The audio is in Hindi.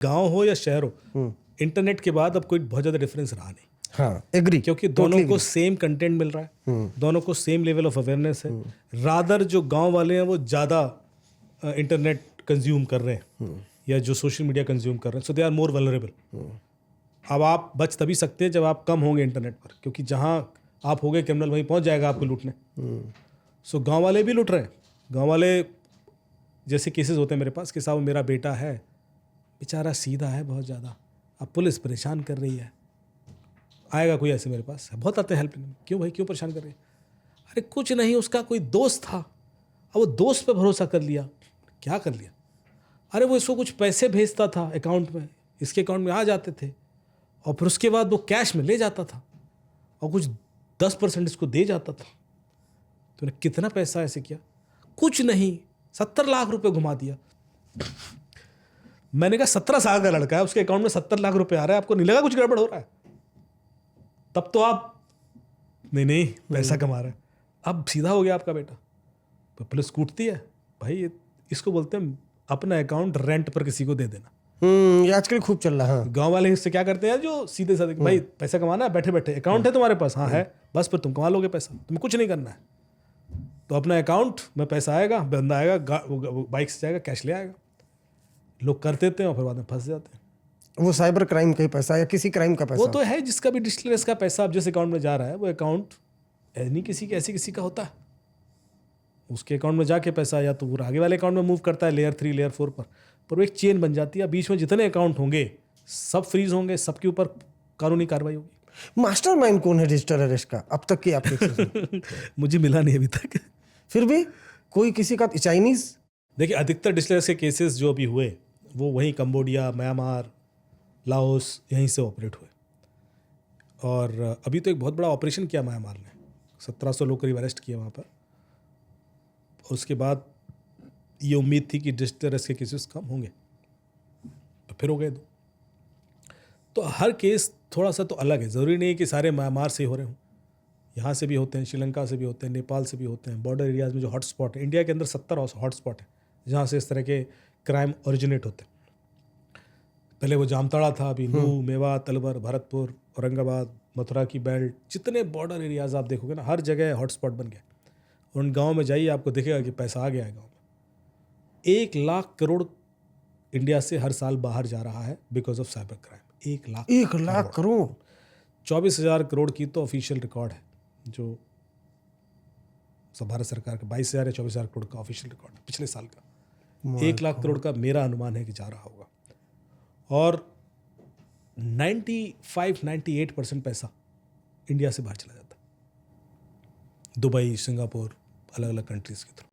गांव हो या शहर हो, इंटरनेट के बाद अब कोई बहुत ज़्यादा डिफरेंस रहा नहीं। हाँ, एग्री, क्योंकि दोनों को सेम कंटेंट मिल रहा है, दोनों को सेम लेवल ऑफ अवेयरनेस है। रादर जो गांव वाले हैं वो ज़्यादा इंटरनेट कंज्यूम कर रहे हैं या जो सोशल मीडिया कंज्यूम कर रहे हैं, सो दे आर मोर वल्नरेबल। अब आप बच तभी सकते हैं जब आप कम होंगे इंटरनेट पर, क्योंकि जहाँ आप होंगे क्रिमिनल वहीं पहुँच जाएगा आपको लूटने। सो गाँव वाले भी लूट रहे हैं। गाँव वाले जैसे केसेस होते हैं मेरे पास कि साहब मेरा बेटा है, बेचारा सीधा है बहुत ज़्यादा, अब पुलिस परेशान कर रही है, आएगा कोई ऐसे मेरे पास, बहुत आते हैं हेल्प लेने। क्यों भाई, क्यों परेशान कर रही है? अरे कुछ नहीं, उसका कोई दोस्त था, अब वो दोस्त पे भरोसा कर लिया। क्या कर लिया? अरे वो इसको कुछ पैसे भेजता था अकाउंट में, इसके अकाउंट में आ जाते थे, और फिर उसके बाद वो कैश में ले जाता था और कुछ 10% इसको दे जाता था। तूने कितना पैसा ऐसे किया? कुछ नहीं, 70 लाख रुपए घुमा दिया। मैंने कहा 17 साल का लड़का है, उसके अकाउंट में 70 लाख रुपए आ रहा है, आपको नहीं लगा कुछ गड़बड़ हो रहा है? तब तो आप नहीं पैसा कमा रहे हैं। अब सीधा हो गया आपका बेटा, तो पुलिस कूटती है। भाई इसको बोलते हैं अपना अकाउंट रेंट पर किसी को दे देना। ये आजकल खूब चल रहा है। गांव वाले इससे क्या करते हैं, जो सीधे साधे, भाई पैसा कमाना है, बैठे बैठे अकाउंट है तुम्हारे पास, हाँ है, बस फिर तुम कमा लोगे पैसा, तुम्हें कुछ नहीं करना है। तो अपना अकाउंट में पैसा आएगा, बंदा आएगा, बाइक से जाएगा, कैश ले आएगा। लोग कर देते हैं और फिर बाद में फंस जाते हैं। वो साइबर क्राइम का ही पैसा या किसी क्राइम का पैसा, वो तो है जिसका भी डिजिटल का पैसा अब जिस अकाउंट में जा रहा है, वो अकाउंट नहीं किसी का होता है। उसके अकाउंट में जाके पैसा या तो वो आगे वाले अकाउंट में मूव करता है, लेयर 3 लेयर 4 पर वो एक चेन बन जाती है। बीच में जितने अकाउंट होंगे सब फ्रीज होंगे, सबके ऊपर कानूनी कार्रवाई होगी। मास्टरमाइंड कौन है डिजिटल अरेस्ट का अब तक की आपके? मुझे मिला नहीं अभी तक। फिर भी कोई किसी का चाइनीज? देखिए, अधिकतर डिजिटल अरेस्ट के केसेस जो अभी हुए वो वहीं कंबोडिया, म्यांमार, लाओस, यहीं से ऑपरेट हुए। और अभी तो एक बहुत बड़ा ऑपरेशन किया म्यांमार ने, 1700 लोग करीब अरेस्ट किए वहाँ पर। उसके बाद ये उम्मीद थी कि डिजिटल अरेस्ट के केसेस कम होंगे, तो फिर हो गए दो। तो हर केस थोड़ा सा तो अलग है, ज़रूरी नहीं है कि सारे म्यांमार से हो रहे हों। यहाँ से भी होते हैं, श्रीलंका से भी होते हैं, नेपाल से भी होते हैं। बॉर्डर एरियाज़ में जो हॉटस्पॉट है, इंडिया के अंदर 70 हॉटस्पॉट है जहाँ से इस तरह के क्राइम ओरिजिनेट होते हैं। पहले वो जामताड़ा था, अभी नूह, मेवात, अलवर, भरतपुर, औरंगाबाद, मथुरा की बेल्ट, जितने बॉर्डर एरियाज़ आप देखोगे ना, हर जगह हॉटस्पॉट बन गया। उन गाँव में जाइए, आपको दिखेगा कि पैसा आ गया है गाँव में। 1 लाख करोड़ इंडिया से हर साल बाहर जा रहा है because of cyber crime. 1 lakh crore. 24,000 crore की तो ऑफिशियल रिकॉर्ड है, जो भारत सरकार का 22,000 या 24,000 करोड़ का ऑफिशियल रिकॉर्ड है पिछले साल का। 1 लाख करोड़ का मेरा अनुमान है कि जा रहा होगा। और 95-98% पैसा इंडिया से बाहर चला जाता है, दुबई, सिंगापुर, अलग अलग कंट्रीज के थ्रू।